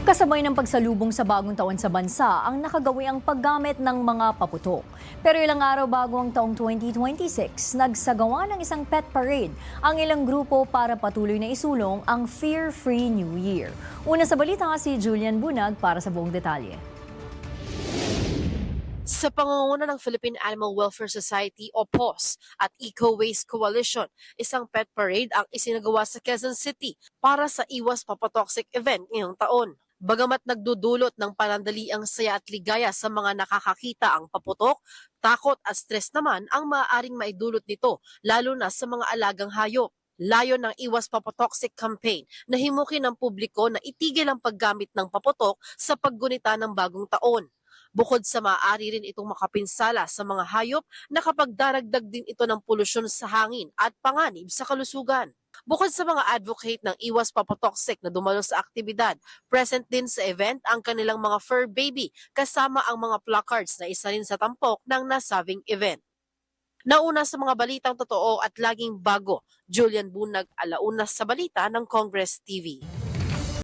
Kasabay ng pagsalubong sa bagong taon sa bansa ang nakagawi ang paggamit ng mga paputok. Pero ilang araw bago ang taong 2026, nagsagawa ng isang pet parade ang ilang grupo para patuloy na isulong ang Fear-Free New Year. Una sa balita si Julian Bunag para sa buong detalye. Sa pangunguna ng Philippine Animal Welfare Society o PAWS at Eco Waste Coalition, isang pet parade ang isinagawa sa Quezon City para sa Iwas Papotoxic event ngayong taon. Bagamat nagdudulot ng panandaliang saya at ligaya sa mga nakakakita ang paputok, takot at stress naman ang maaaring maidulot nito, lalo na sa mga alagang hayop. Layo ng Iwas Papotoxic campaign na himukin ng publiko na itigil ang paggamit ng paputok sa paggunita ng bagong taon. Bukod sa maaari rin itong makapinsala sa mga hayop na kapag daragdag din ito ng polusyon sa hangin at panganib sa kalusugan. Bukod sa mga advocate ng Iwas Papotoxic na dumalo sa aktibidad, present din sa event ang kanilang mga fur baby kasama ang mga placards na isa rin sa tampok ng nasabing event. Nauna sa mga balitang totoo at laging bago, Julian Bunag, Alauna sa Balita ng Congress TV.